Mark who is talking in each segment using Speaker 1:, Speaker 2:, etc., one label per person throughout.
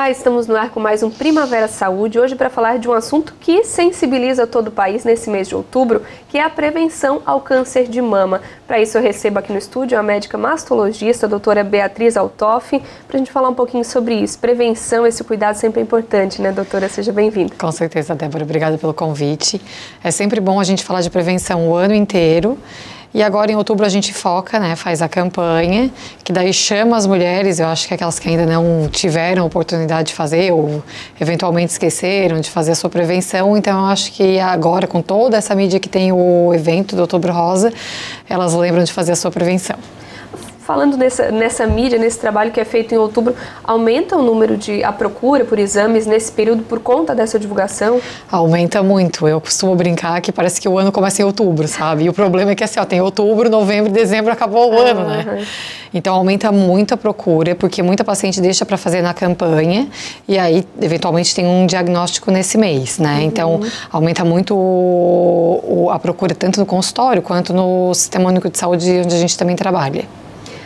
Speaker 1: Olá, estamos no ar com mais um Primavera Saúde, hoje para falar de um assunto que sensibiliza todo o país nesse mês de outubro, que é a prevenção ao câncer de mama. Para isso eu recebo aqui no estúdio a médica mastologista, a doutora Beatriz Altoff, para a gente falar um pouquinho sobre isso. Prevenção, esse cuidado sempre é importante, né, doutora? Seja bem-vinda.
Speaker 2: Com certeza, Débora. Obrigada pelo convite. É sempre bom a gente falar de prevenção o ano inteiro. E agora em outubro a gente foca, né, faz a campanha, que daí chama as mulheres, eu acho que aquelas que ainda não tiveram oportunidade de fazer ou eventualmente esqueceram de fazer a sua prevenção, então eu acho que agora com toda essa mídia que tem o evento do Outubro Rosa, elas lembram de fazer a sua prevenção.
Speaker 1: Falando nessa mídia, nesse trabalho que é feito em outubro, aumenta o número a procura por exames nesse período por conta dessa divulgação?
Speaker 2: Aumenta muito. Eu costumo brincar que parece que o ano começa em outubro, sabe? E o problema é que assim, ó, tem outubro, novembro, dezembro, acabou o ano, né? Então aumenta muito a procura, porque muita paciente deixa para fazer na campanha e aí eventualmente tem um diagnóstico nesse mês, né? Então aumenta muito a procura tanto no consultório quanto no Sistema Único de Saúde, onde a gente também trabalha.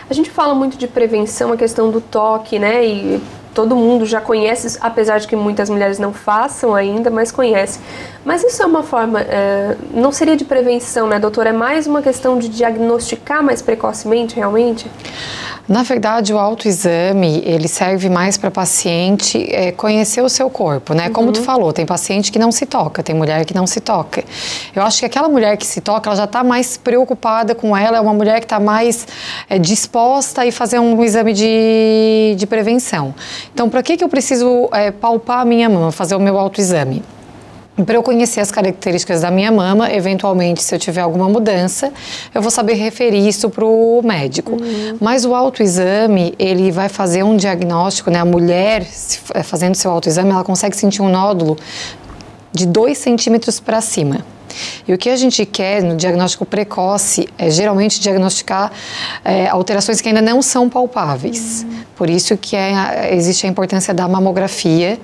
Speaker 1: A gente fala muito de prevenção, a questão do toque, né? E todo mundo já conhece, apesar de que muitas mulheres não façam ainda, mas conhece. Mas isso é uma forma, não seria de prevenção, né, doutora? É mais uma questão de diagnosticar mais precocemente, realmente?
Speaker 2: Na verdade, o autoexame, ele serve mais para paciente conhecer o seu corpo, né? Como tu falou, tem paciente que não se toca, tem mulher que não se toca. Eu acho que aquela mulher que se toca, ela já está mais preocupada com ela, é uma mulher que está mais disposta a fazer um exame de prevenção. Então, para que eu preciso palpar a minha mama, fazer o meu autoexame? Para eu conhecer as características da minha mama, eventualmente, se eu tiver alguma mudança, eu vou saber referir isso para o médico. Mas o autoexame, ele vai fazer um diagnóstico, né? A mulher, fazendo seu autoexame, ela consegue sentir um nódulo de 2 centímetros para cima. E o que a gente quer no diagnóstico precoce é geralmente diagnosticar alterações que ainda não são palpáveis. Por isso que existe a importância da mamografia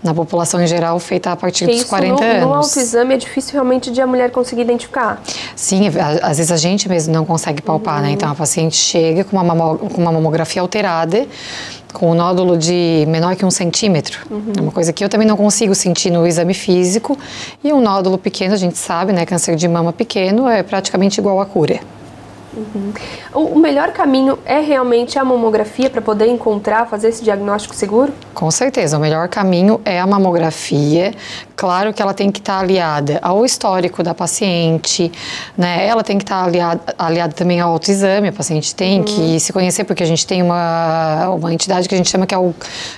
Speaker 2: na população em geral, feita a partir dos 40 anos.
Speaker 1: No autoexame é difícil realmente de a mulher conseguir identificar?
Speaker 2: Sim, às vezes a gente mesmo não consegue palpar, né? Então a paciente chega com uma mamografia alterada, com um nódulo de menor que 1 centímetro. É uma coisa que eu também não consigo sentir no exame físico. E um nódulo pequeno, a gente sabe, né? Câncer de mama pequeno é praticamente igual à cura. O melhor caminho é realmente a mamografia para poder encontrar, fazer esse diagnóstico seguro? Com certeza, o melhor caminho é a mamografia. Claro que ela tem que estar aliada ao histórico da paciente, né? Ela tem que estar aliada também ao autoexame. A paciente tem que se conhecer, porque a gente tem uma entidade que a gente chama que é o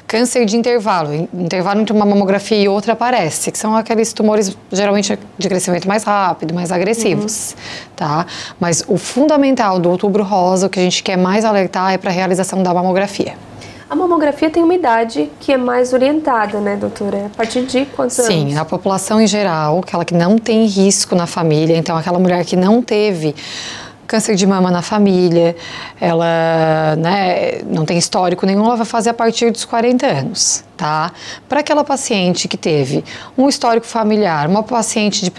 Speaker 2: câncer de intervalo. Intervalo entre uma mamografia e outra aparece, que são aqueles tumores geralmente de crescimento mais rápido, mais agressivos, tá? Mas o fundamental do Outubro Rosa, o que a gente quer mais alertar é para a realização da mamografia.
Speaker 1: A mamografia tem uma idade que é mais orientada, né, doutora? A partir de quantos anos?
Speaker 2: Sim, a população em geral, aquela que não tem risco na família, então aquela mulher que não teve câncer de mama na família, ela, né, não tem histórico nenhum, ela vai fazer a partir dos 40 anos, tá? Para aquela paciente que teve um histórico familiar, uma paciente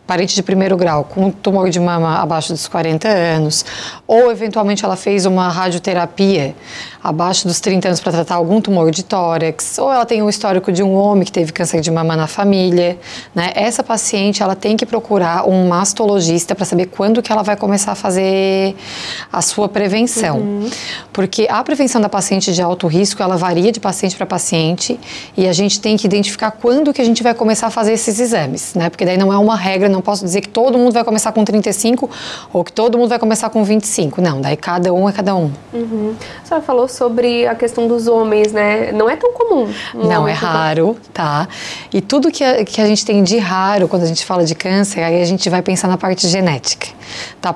Speaker 2: parente de primeiro grau com tumor de mama abaixo dos 40 anos, ou eventualmente ela fez uma radioterapia abaixo dos 30 anos para tratar algum tumor de tórax, ou ela tem um histórico de um homem que teve câncer de mama na família, né? Essa paciente, ela tem que procurar um mastologista para saber quando que ela vai começar a fazer a sua prevenção. Porque a prevenção da paciente de alto risco, ela varia de paciente para paciente e a gente tem que identificar quando que a gente vai começar a fazer esses exames, né? Porque daí não é uma regra, não posso dizer que todo mundo vai começar com 35 ou que todo mundo vai começar com 25. Não, daí cada um é cada um.
Speaker 1: A senhora falou sobre a questão dos homens, né? Não é tão comum.
Speaker 2: Não, é raro, tá? E tudo que a gente tem de raro quando a gente fala de câncer, aí a gente vai pensar na parte genética, tá?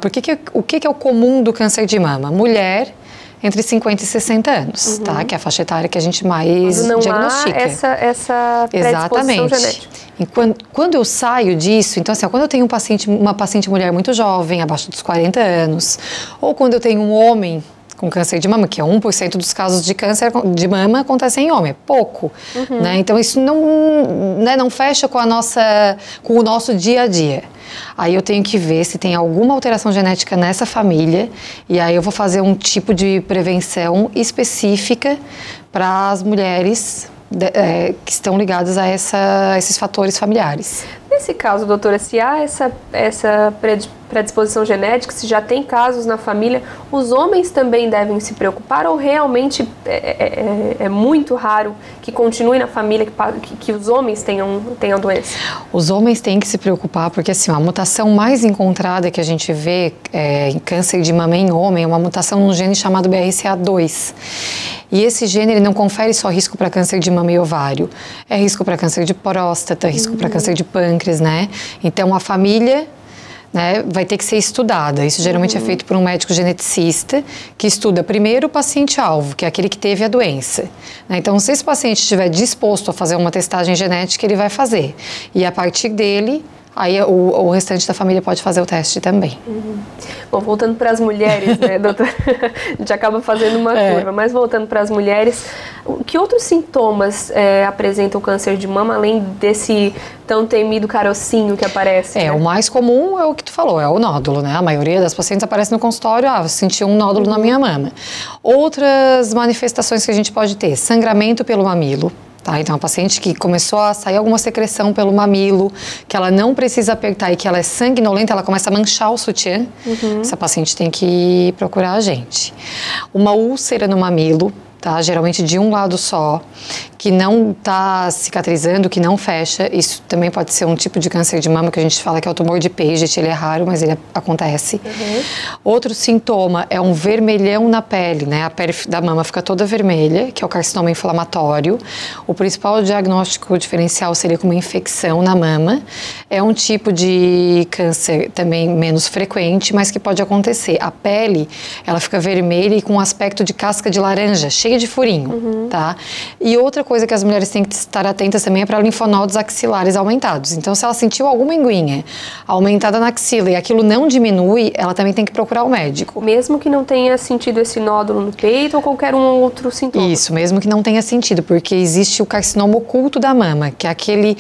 Speaker 2: O que é o comum do câncer de mama? Mulher entre 50 e 60 anos, tá? Que é a faixa etária que a gente mais diagnostica.
Speaker 1: Essa predisposição genética.
Speaker 2: E quando eu saio disso, então assim, quando eu tenho uma paciente mulher muito jovem, abaixo dos 40 anos, ou quando eu tenho um homem com câncer de mama, que é 1% dos casos de câncer de mama acontecem em homem, é pouco, né? Então isso não fecha com o nosso dia a dia. Aí eu tenho que ver se tem alguma alteração genética nessa família e aí eu vou fazer um tipo de prevenção específica para as mulheres que estão ligadas a esses fatores familiares.
Speaker 1: Nesse caso, doutora, se há essa predisposição genética, se já tem casos na família, os homens também devem se preocupar ou realmente é muito raro que continue na família que os homens tenham a doença? Os
Speaker 2: homens têm que se preocupar porque assim, a mutação mais encontrada que a gente vê em câncer de mama em homem é uma mutação num gene chamado BRCA2. E esse gene ele não confere só risco para câncer de mama e ovário, é risco para câncer de próstata, risco para câncer de pâncreas, né? Então a família, né, vai ter que ser estudada. Isso geralmente é feito por um médico geneticista que estuda primeiro o paciente-alvo, que é aquele que teve a doença, né? Então, se esse paciente estiver disposto a fazer uma testagem genética, ele vai fazer. E a partir dele, aí o restante da família pode fazer o teste também.
Speaker 1: Bom, voltando para as mulheres, né, doutora? A gente acaba fazendo uma curva, mas voltando para as mulheres, que outros sintomas apresentam o câncer de mama, além desse tão temido carocinho que aparece? Né?
Speaker 2: O mais comum é o que tu falou, é o nódulo, né? A maioria das pacientes aparece no consultório, eu senti um nódulo na minha mama. Outras manifestações que a gente pode ter, sangramento pelo mamilo. Tá, então, a paciente que começou a sair alguma secreção pelo mamilo, que ela não precisa apertar e que ela é sanguinolenta, ela começa a manchar o sutiã, essa paciente tem que procurar a gente. Uma úlcera no mamilo, tá, geralmente de um lado só, que não está cicatrizando, que não fecha, isso também pode ser um tipo de câncer de mama que a gente fala que é o tumor de Paget, ele é raro, mas ele acontece. Outro sintoma é um vermelhão na pele, né? A pele da mama fica toda vermelha, que é o carcinoma inflamatório. O principal diagnóstico diferencial seria com uma infecção na mama. É um tipo de câncer também menos frequente, mas que pode acontecer. A pele, ela fica vermelha e com um aspecto de casca de laranja, cheia de furinho, tá? E outra coisa que as mulheres têm que estar atentas também é para linfonodos axilares aumentados. Então, se ela sentiu alguma enguinha aumentada na axila e aquilo não diminui, ela também tem que procurar o médico.
Speaker 1: Mesmo que não tenha sentido esse nódulo no peito ou qualquer outro sintoma?
Speaker 2: Isso, mesmo que não tenha sentido, porque existe o carcinoma oculto da mama, que é aquele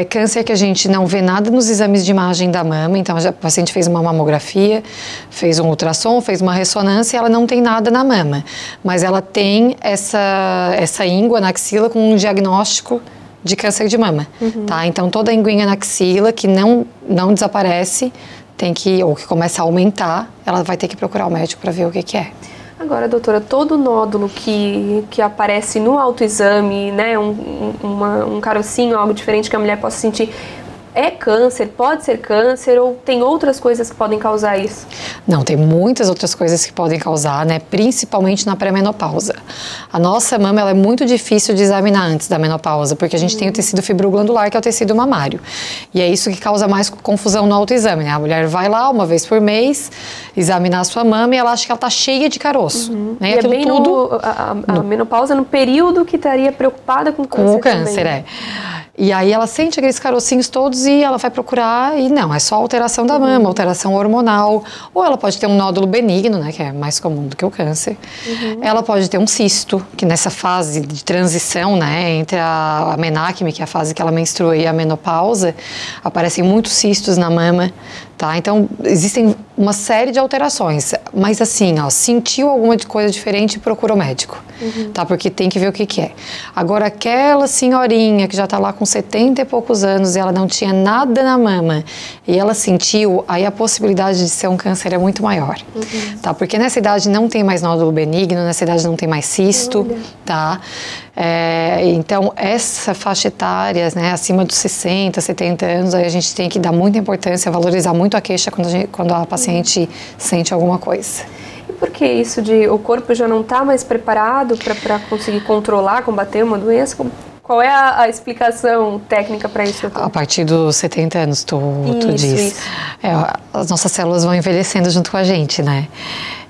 Speaker 2: câncer que a gente não vê nada nos exames de imagem da mama. Então, a paciente fez uma mamografia, fez um ultrassom, fez uma ressonância e ela não tem nada na mama. Mas ela tem essa íngua na axila com um diagnóstico de câncer de mama, tá? Então, toda a inguinha na axila que não desaparece, ou que começa a aumentar, ela vai ter que procurar o médico para ver o que é.
Speaker 1: Agora, doutora, todo nódulo que aparece no autoexame, né, um carocinho, algo diferente que a mulher possa sentir, é câncer? Pode ser câncer ou tem outras coisas que podem causar isso?
Speaker 2: Não, tem muitas outras coisas que podem causar, né? Principalmente na pré-menopausa. A nossa mama ela é muito difícil de examinar antes da menopausa, porque a gente tem o tecido fibroglandular, que é o tecido mamário. E é isso que causa mais confusão no autoexame, né? A mulher vai lá uma vez por mês examinar a sua mama e ela acha que ela está cheia de caroço. Né?
Speaker 1: E é bem a menopausa no período que estaria preocupada com o câncer.
Speaker 2: Com o câncer, também. E aí ela sente aqueles carocinhos todos e ela vai procurar e não, é só alteração da mama, alteração hormonal. Ou ela pode ter um nódulo benigno, né, que é mais comum do que o câncer. Ela pode ter um cisto, que nessa fase de transição, né, entre a menacme, que é a fase que ela menstrua, e a menopausa, aparecem muitos cistos na mama, tá? Então, existem uma série de alterações. Mas assim, sentiu alguma coisa diferente, procura o médico, tá? Porque tem que ver o que é. Agora, aquela senhorinha que já tá lá com 70 e poucos anos e ela não tinha nada na mama e ela sentiu, aí a possibilidade de ser um câncer é muito maior, tá? Porque nessa idade não tem mais nódulo benigno, nessa idade não tem mais cisto, tá? Então, essa faixa etária, né, acima dos 60, 70 anos, aí a gente tem que dar muita importância, valorizar muito a queixa quando a paciente sente alguma coisa.
Speaker 1: E por que isso de o corpo já não está mais preparado para conseguir controlar, combater uma doença? Qual é a explicação técnica para isso?
Speaker 2: A partir dos 70 anos, tu diz.
Speaker 1: Isso.
Speaker 2: As nossas células vão envelhecendo junto com a gente, né?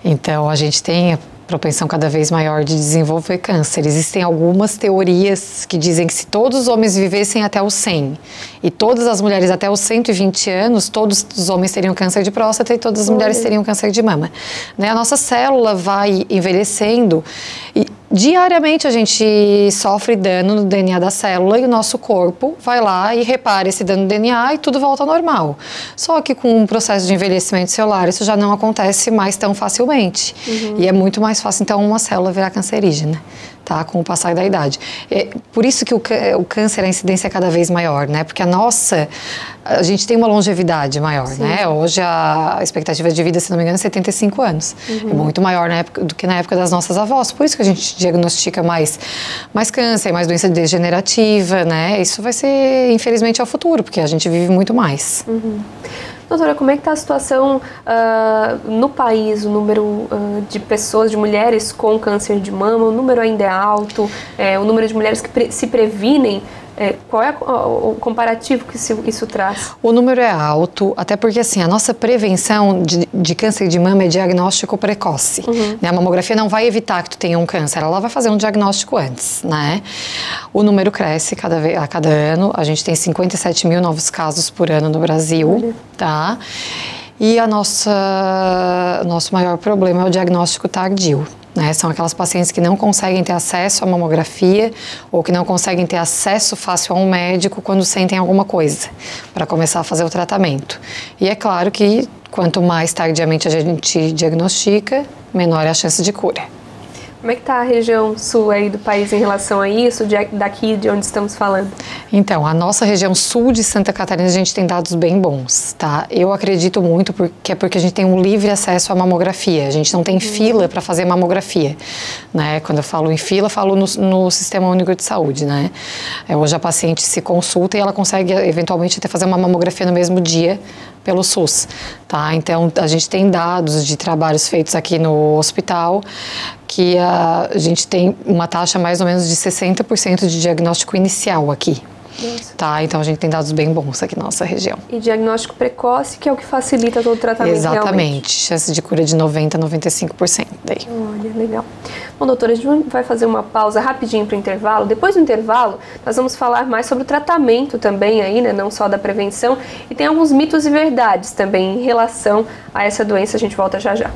Speaker 2: Então, a gente tem propensão cada vez maior de desenvolver câncer. Existem algumas teorias que dizem que se todos os homens vivessem até os 100 e todas as mulheres até os 120 anos, todos os homens teriam câncer de próstata e todas as mulheres teriam câncer de mama. Né? A nossa célula vai envelhecendo e diariamente a gente sofre dano no DNA da célula e o nosso corpo vai lá e repara esse dano no DNA e tudo volta ao normal. Só que com o processo de envelhecimento celular isso já não acontece mais tão facilmente. E é muito mais fácil então uma célula virar cancerígena, tá? Com o passar da idade. É por isso que o câncer, a incidência é cada vez maior, né? Porque a gente tem uma longevidade maior, né? Hoje a expectativa de vida, se não me engano, é 75 anos. É muito maior do que na época das nossas avós. Por isso que a gente diagnostica mais câncer, mais doença degenerativa, né? Isso vai ser, infelizmente, ao futuro, porque a gente vive muito mais.
Speaker 1: Doutora, como é que está a situação no país, o número de pessoas, de mulheres com câncer de mama? O número ainda é alto? O número de mulheres que se previnem? Qual é o comparativo que isso traz?
Speaker 2: O número é alto, até porque assim, a nossa prevenção de câncer de mama é diagnóstico precoce. Né? A mamografia não vai evitar que tu tenha um câncer, ela vai fazer um diagnóstico antes, né? O número cresce a cada ano, a gente tem 57 mil novos casos por ano no Brasil, tá? E nosso maior problema é o diagnóstico tardio. Né? São aquelas pacientes que não conseguem ter acesso à mamografia ou que não conseguem ter acesso fácil a um médico quando sentem alguma coisa para começar a fazer o tratamento. E é claro que quanto mais tardiamente a gente diagnostica, menor é a chance de cura.
Speaker 1: Como é que está a região sul aí do país em relação a isso, daqui de onde estamos falando?
Speaker 2: Então, a nossa região sul de Santa Catarina, a gente tem dados bem bons, tá? Eu acredito muito porque a gente tem um livre acesso à mamografia, a gente não tem fila para fazer mamografia, né? Quando eu falo em fila, falo no Sistema Único de Saúde, né? Hoje a paciente se consulta e ela consegue eventualmente até fazer uma mamografia no mesmo dia pelo SUS, tá? Então, a gente tem dados de trabalhos feitos aqui no hospital que a gente tem uma taxa mais ou menos de 60% de diagnóstico inicial aqui.
Speaker 1: Nossa.
Speaker 2: Tá, então a gente tem dados bem bons aqui na nossa região.
Speaker 1: E diagnóstico precoce, que é o que facilita todo o tratamento.
Speaker 2: Exatamente,
Speaker 1: realmente.
Speaker 2: Chance de cura de 90% a 95% daí.
Speaker 1: Olha, legal. Bom, doutora, a gente vai fazer uma pausa rapidinho para o intervalo. Depois do intervalo, nós vamos falar mais sobre o tratamento também aí, né, não só da prevenção. E tem alguns mitos e verdades também em relação a essa doença. A gente volta já já.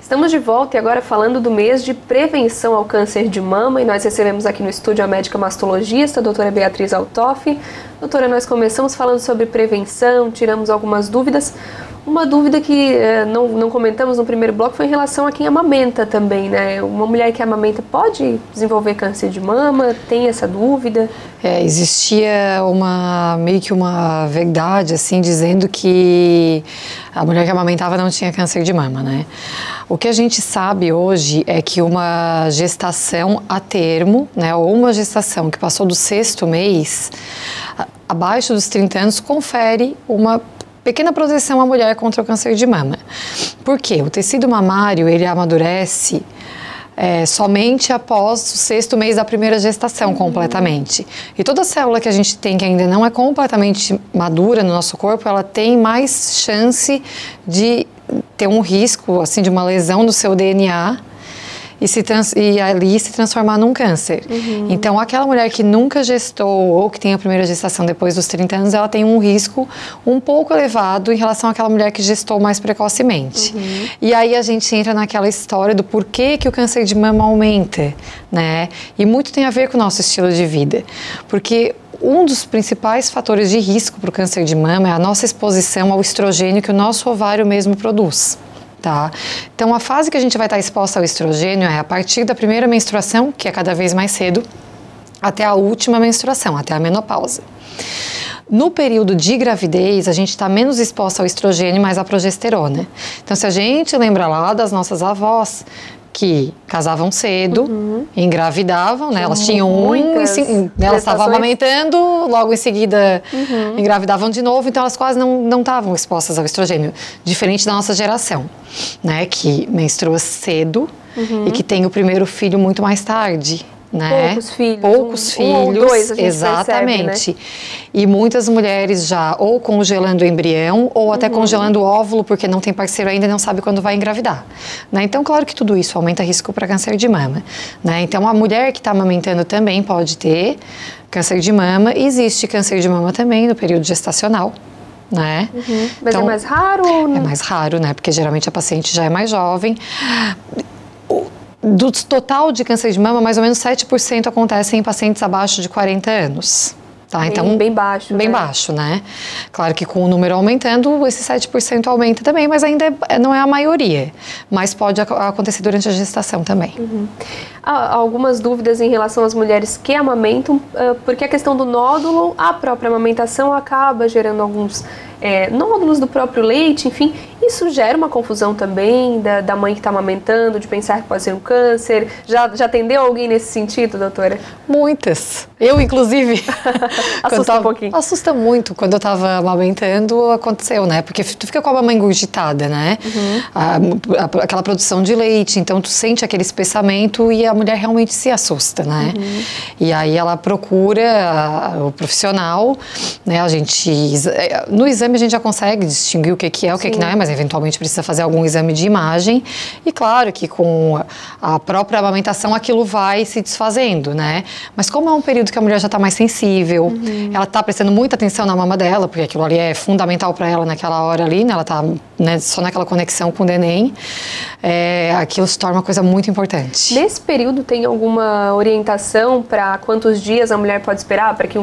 Speaker 1: Estamos de volta e agora falando do mês de prevenção ao câncer de mama, e nós recebemos aqui no estúdio a médica mastologista, a doutora Beatriz Altoff. Doutora, nós começamos falando sobre prevenção, tiramos algumas dúvidas. Uma dúvida que não comentamos no primeiro bloco foi em relação a quem amamenta também, né? Uma mulher que amamenta pode desenvolver câncer de mama? Tem essa dúvida?
Speaker 2: Existia meio que uma verdade, assim, dizendo que a mulher que amamentava não tinha câncer de mama, né? O que a gente sabe hoje é que uma gestação a termo, né, ou uma gestação que passou do 6º mês, abaixo dos 30 anos, confere uma pequena proteção à mulher contra o câncer de mama. Por quê? O tecido mamário, ele amadurece somente após o 6º mês da primeira gestação, completamente. E toda célula que a gente tem que ainda não é completamente madura no nosso corpo, ela tem mais chance de ter um risco, assim, de uma lesão no seu DNA e ali se transformar num câncer. Então, aquela mulher que nunca gestou ou que tem a primeira gestação depois dos 30 anos, ela tem um risco um pouco elevado em relação àquela mulher que gestou mais precocemente. E aí a gente entra naquela história do porquê que o câncer de mama aumenta, né? E muito tem a ver com o nosso estilo de vida. Porque um dos principais fatores de risco para o câncer de mama é a nossa exposição ao estrogênio que o nosso ovário mesmo produz. Tá? Então, a fase que a gente vai estar exposta ao estrogênio é a partir da primeira menstruação, que é cada vez mais cedo, até a última menstruação, até a menopausa. No período de gravidez, a gente está menos exposta ao estrogênio, mas à progesterona. Então, se a gente lembra lá das nossas avós, que casavam cedo, engravidavam, né? Elas tinham elas estavam amamentando, logo em seguida engravidavam de novo, então elas quase não estavam expostas ao estrogênio, diferente da nossa geração, né? Que menstrua cedo e que tem o primeiro filho muito mais tarde. Né?
Speaker 1: Poucos filhos. Um ou dois, a gente
Speaker 2: exatamente.
Speaker 1: Percebe, né?
Speaker 2: E muitas mulheres já ou congelando o embrião ou até congelando o óvulo porque não tem parceiro ainda e não sabe quando vai engravidar. Né? Então, claro que tudo isso aumenta risco para câncer de mama. Né? Então, a mulher que está amamentando também pode ter câncer de mama. Existe câncer de mama também no período gestacional. Né?
Speaker 1: Mas então, é mais raro?
Speaker 2: É mais raro, né? Porque geralmente a paciente já é mais jovem. Do total de câncer de mama, mais ou menos 7% acontece em pacientes abaixo de 40 anos. Tá? Então,
Speaker 1: bem baixo.
Speaker 2: Bem baixo, né? Claro que com o número aumentando, esse 7% aumenta também, mas ainda não é a maioria. Mas pode acontecer durante a gestação também.
Speaker 1: Há algumas dúvidas em relação às mulheres que amamentam, porque a questão do nódulo, a própria amamentação acaba gerando alguns nódulos do próprio leite, enfim. Isso gera uma confusão também da mãe que está amamentando, de pensar que pode ser um câncer. Já atendeu alguém nesse sentido, doutora?
Speaker 2: Muitas. Eu, inclusive.
Speaker 1: Assusta um pouquinho.
Speaker 2: Assusta muito. Quando eu estava amamentando, aconteceu, né? Porque tu fica com a mama engurgitada, né? Aquela produção de leite, então tu sente aquele espessamento e a mulher realmente se assusta, né? E aí ela procura o profissional, né? No exame a gente já consegue distinguir o que é, o que não é, mas eventualmente precisa fazer algum exame de imagem. E claro que com a própria amamentação aquilo vai se desfazendo, né? Mas como é um período que a mulher já está mais sensível, ela está prestando muita atenção na mama dela, porque aquilo ali é fundamental para ela naquela hora ali, né? Ela está, né, só naquela conexão com o neném, aquilo se torna uma coisa muito importante.
Speaker 1: Nesse período tem alguma orientação para quantos dias a mulher pode esperar para que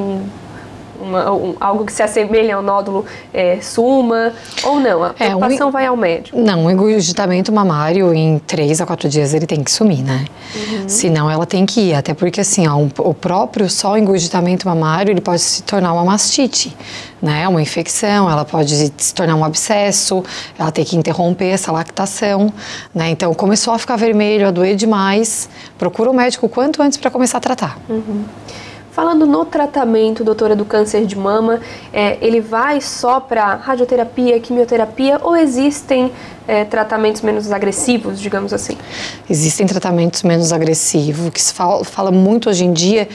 Speaker 1: algo que se assemelha ao nódulo suma, ou não? A preocupação vai ao médico?
Speaker 2: Não, o engurgitamento mamário em 3 a 4 dias ele tem que sumir, né? Senão ela tem que ir, até porque assim, o próprio só engurgitamento mamário ele pode se tornar uma mastite, né? Uma infecção, ela pode se tornar um abscesso, ela tem que interromper essa lactação, né? Então começou a ficar vermelho, a doer demais, procura o médico o quanto antes para começar a tratar.
Speaker 1: Falando no tratamento, doutora, do câncer de mama, ele vai só para radioterapia, quimioterapia ou existem tratamentos menos agressivos, digamos assim?
Speaker 2: Existem tratamentos menos agressivos, o que se fala muito hoje em dia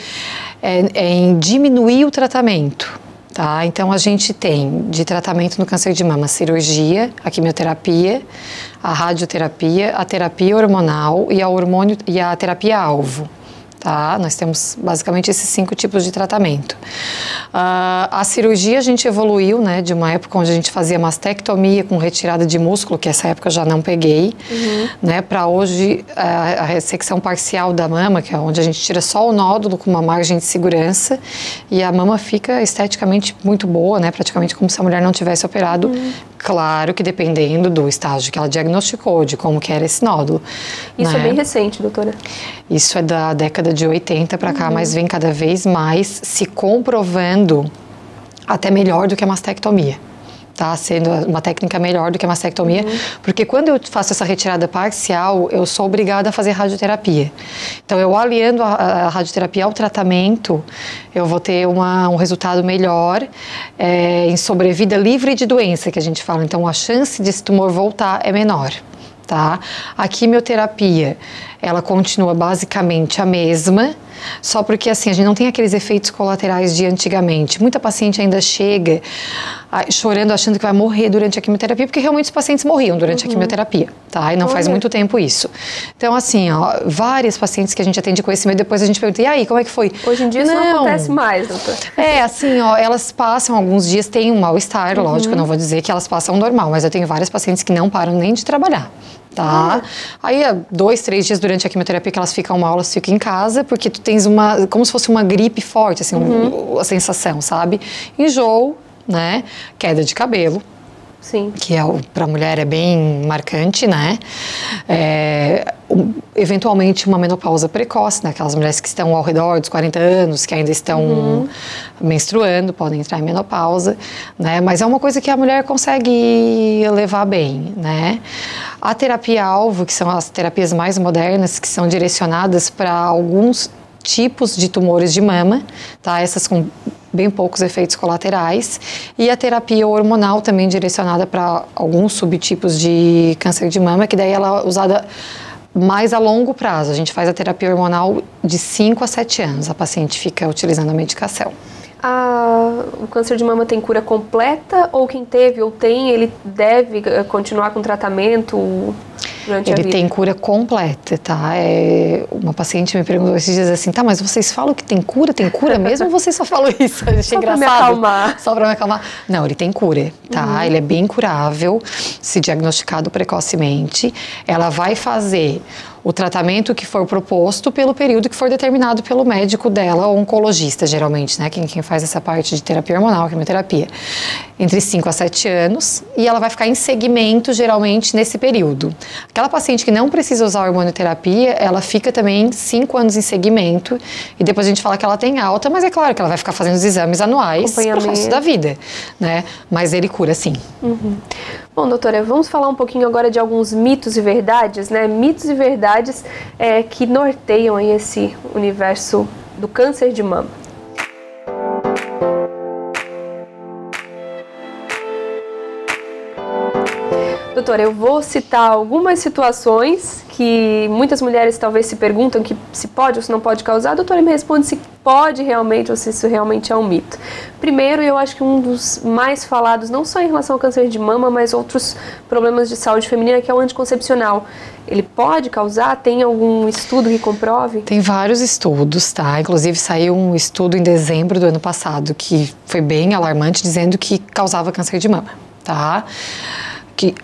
Speaker 2: em diminuir o tratamento. Tá? Então a gente tem de tratamento no câncer de mama a cirurgia, a quimioterapia, a radioterapia, a terapia hormonal e a terapia-alvo. Tá? Nós temos basicamente esses 5 tipos de tratamento. A cirurgia a gente evoluiu, né, de uma época onde a gente fazia mastectomia com retirada de músculo, que essa época eu já não peguei, né, para hoje a ressecção parcial da mama, que é onde a gente tira só o nódulo com uma margem de segurança e a mama fica esteticamente muito boa, né, praticamente como se a mulher não tivesse operado. Claro que dependendo do estágio que ela diagnosticou, de como que era esse nódulo.
Speaker 1: Isso
Speaker 2: né?
Speaker 1: é bem recente, doutora?
Speaker 2: Isso é da década de 80 para cá, mas vem cada vez mais se comprovando até melhor do que a mastectomia. Tá sendo uma técnica melhor do que a mastectomia, porque quando eu faço essa retirada parcial, eu sou obrigada a fazer radioterapia. Então, eu aliando a radioterapia ao tratamento, eu vou ter um resultado melhor em sobrevida livre de doença, que a gente fala. Então, a chance desse tumor voltar é menor. Tá? A quimioterapia, ela continua basicamente a mesma, só porque assim, a gente não tem aqueles efeitos colaterais de antigamente. Muita paciente ainda chega chorando, achando que vai morrer durante a quimioterapia, porque realmente os pacientes morriam durante a quimioterapia, tá? E não faz muito tempo isso. Então, assim, várias pacientes que a gente atende com esse medo, depois a gente pergunta, e aí, como é que foi?
Speaker 1: Hoje em dia isso não acontece mais, doutor.
Speaker 2: Assim, elas passam alguns dias, tem um mal-estar, lógico, eu não vou dizer que elas passam normal, mas eu tenho várias pacientes que não param nem de trabalhar. Tá? Aí, 2, 3 dias durante a quimioterapia que elas ficam mal, elas ficam em casa, porque tu tens como se fosse uma gripe forte, assim, a sensação, sabe? Enjoo, né? Queda de cabelo.
Speaker 1: Sim.
Speaker 2: Que para a mulher é bem marcante, né? Eventualmente uma menopausa precoce, né? Aquelas mulheres que estão ao redor dos 40 anos, que ainda estão menstruando, podem entrar em menopausa, né? Mas é uma coisa que a mulher consegue levar bem, né? A terapia-alvo, que são as terapias mais modernas, que são direcionadas para alguns tipos de tumores de mama, tá? Essas com bem poucos efeitos colaterais. E a terapia hormonal também direcionada para alguns subtipos de câncer de mama, que daí ela é usada mais a longo prazo. A gente faz a terapia hormonal de 5 a 7 anos, a paciente fica utilizando a medicação.
Speaker 1: O câncer de mama tem cura completa ou quem teve ou tem, ele deve continuar com tratamento durante a vida?
Speaker 2: Ele tem cura completa, tá? Uma paciente me perguntou esses dias assim, tá, mas vocês falam que tem cura mesmo ou vocês só falam isso? Eu achei engraçado.
Speaker 1: Só pra me acalmar.
Speaker 2: Só pra me acalmar. Não, ele tem cura, tá? Ele é bem curável, se diagnosticado precocemente. Ela vai fazer o tratamento que for proposto pelo período que for determinado pelo médico dela, ou oncologista, geralmente, né? Quem faz essa parte de terapia hormonal, quimioterapia. Entre 5 a 7 anos, e ela vai ficar em segmento, geralmente, nesse período. Aquela paciente que não precisa usar hormonioterapia, ela fica também 5 anos em segmento, e depois a gente fala que ela tem alta, mas é claro que ela vai ficar fazendo os exames anuais pro resto da vida, né? Mas ele cura, sim.
Speaker 1: Bom, doutora, vamos falar um pouquinho agora de alguns mitos e verdades, né? Mitos e verdades que norteiam aí esse universo do câncer de mama. Doutora, eu vou citar algumas situações que muitas mulheres talvez se perguntam que se pode ou se não pode causar. A doutora me responde se pode realmente ou se isso realmente é um mito. Primeiro, eu acho que um dos mais falados, não só em relação ao câncer de mama, mas outros problemas de saúde feminina, que é o anticoncepcional. Ele pode causar? Tem algum estudo que comprove?
Speaker 2: Tem vários estudos, tá? Inclusive saiu um estudo em dezembro do ano passado que foi bem alarmante, dizendo que causava câncer de mama, tá? Que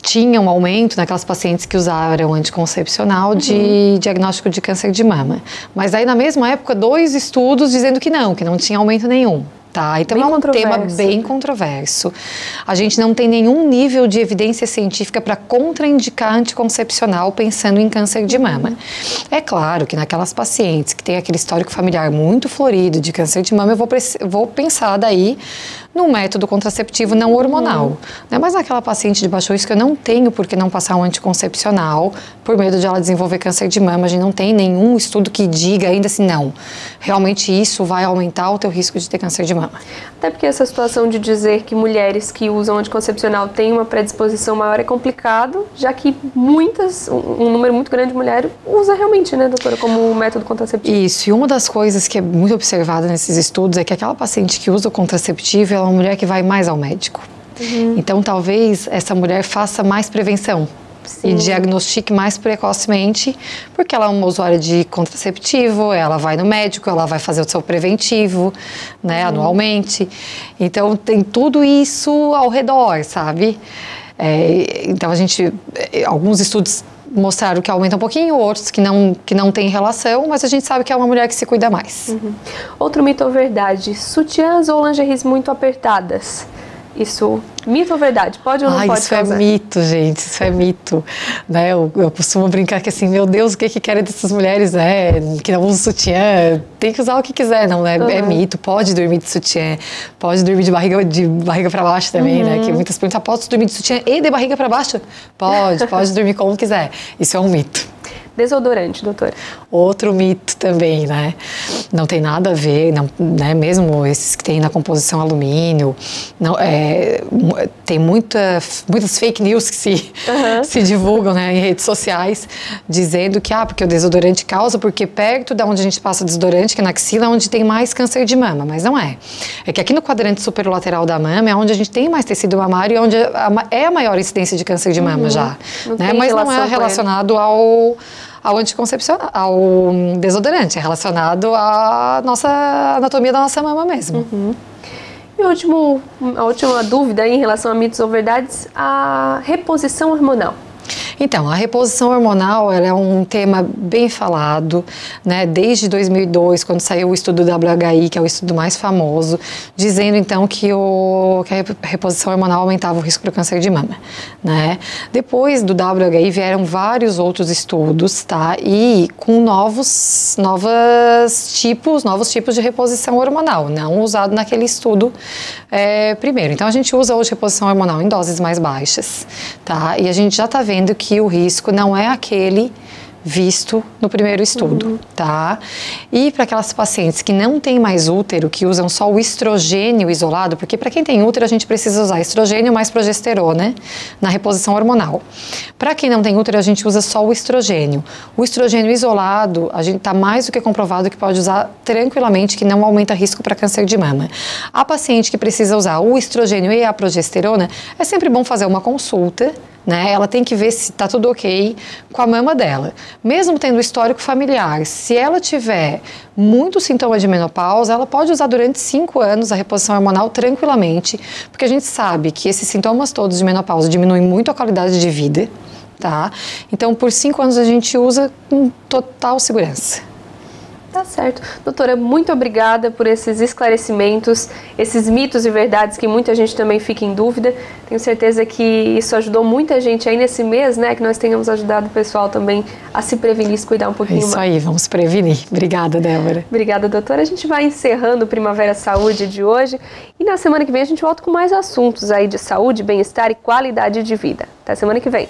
Speaker 2: tinha um aumento naquelas pacientes que usaram anticoncepcional de diagnóstico de câncer de mama. Mas aí, na mesma época, 2 estudos dizendo que não tinha aumento nenhum. Tá, então é um tema bem controverso. A gente não tem nenhum nível de evidência científica para contraindicar anticoncepcional pensando em câncer de mama. É claro que naquelas pacientes que têm aquele histórico familiar muito florido de câncer de mama, eu vou pensar daí num método contraceptivo não hormonal. Né? Mas naquela paciente de baixo risco, eu não tenho por que não passar um anticoncepcional por medo de ela desenvolver câncer de mama. A gente não tem nenhum estudo que diga ainda assim, não, realmente isso vai aumentar o teu risco de ter câncer de mama.
Speaker 1: Até porque essa situação de dizer que mulheres que usam anticoncepcional têm uma predisposição maior é complicado, já que um número muito grande de mulheres usa realmente, né, doutora, como método contraceptivo.
Speaker 2: Isso, e uma das coisas que é muito observada nesses estudos é que aquela paciente que usa o contraceptivo, ela é uma mulher que vai mais ao médico. Então, talvez essa mulher faça mais prevenção. Sim. E diagnostique mais precocemente, porque ela é uma usuária de contraceptivo, ela vai no médico, ela vai fazer o seu preventivo, né, anualmente. Então, tem tudo isso ao redor, sabe? Então, alguns estudos mostraram que aumenta um pouquinho, outros que não tem relação, mas a gente sabe que é uma mulher que se cuida mais.
Speaker 1: Outro mito ou verdade, sutiãs ou lingeries muito apertadas? Isso, mito ou verdade? Pode ou não pode causar?
Speaker 2: Isso é mito, gente, isso é mito. Né? Eu costumo brincar que assim, meu Deus, o que querem dessas mulheres, né? Que não usam sutiã, tem que usar o que quiser, não, né? É mito, pode dormir de sutiã, pode dormir de barriga para baixo também, né? Que muitas perguntam, pode dormir de sutiã e de barriga para baixo? Pode dormir como quiser. Isso é um mito.
Speaker 1: Desodorante, doutora?
Speaker 2: Outro mito também, né? Não tem nada a ver, não, né? Mesmo esses que tem na composição alumínio, não, tem muitas fake news que se divulgam, né, em redes sociais, dizendo que, porque o desodorante causa, porque perto da onde a gente passa desodorante, que é na axila, é onde tem mais câncer de mama, mas não é. É que aqui no quadrante superolateral da mama é onde a gente tem mais tecido mamário e onde é a maior incidência de câncer de mama já, né? Mas não é relacionado ao anticoncepcional, ao desodorante, é relacionado à nossa anatomia da nossa mama mesmo.
Speaker 1: E a última dúvida aí em relação a mitos ou verdades, a reposição hormonal.
Speaker 2: Então, a reposição hormonal, ela é um tema bem falado, né, desde 2002, quando saiu o estudo do WHI, que é o estudo mais famoso, dizendo então que a reposição hormonal aumentava o risco para o câncer de mama, né? Depois do WHI vieram vários outros estudos, tá? E com novos tipos de reposição hormonal, não usado naquele estudo primeiro. Então, a gente usa hoje reposição hormonal em doses mais baixas, tá? E a gente já está vendo que o risco não é aquele visto no primeiro estudo, tá? E para aquelas pacientes que não têm mais útero, que usam só o estrogênio isolado, porque para quem tem útero a gente precisa usar estrogênio mais progesterona na reposição hormonal. Para quem não tem útero a gente usa só o estrogênio. O estrogênio isolado, a gente está mais do que comprovado que pode usar tranquilamente, que não aumenta risco para câncer de mama. A paciente que precisa usar o estrogênio e a progesterona, é sempre bom fazer uma consulta, né? Ela tem que ver se está tudo ok com a mama dela. Mesmo tendo histórico familiar, se ela tiver muito sintoma de menopausa, ela pode usar durante 5 anos a reposição hormonal tranquilamente, porque a gente sabe que esses sintomas todos de menopausa diminuem muito a qualidade de vida, tá? Então, por 5 anos a gente usa com total segurança.
Speaker 1: Tá certo. Doutora, muito obrigada por esses esclarecimentos, esses mitos e verdades que muita gente também fica em dúvida. Tenho certeza que isso ajudou muita gente aí nesse mês, né? Que nós tenhamos ajudado o pessoal também a se prevenir, se cuidar um pouquinho mais.
Speaker 2: Isso aí, vamos prevenir. Obrigada, Débora.
Speaker 1: Obrigada, doutora. A gente vai encerrando o Primavera Saúde de hoje e na semana que vem a gente volta com mais assuntos aí de saúde, bem-estar e qualidade de vida. Até semana que vem.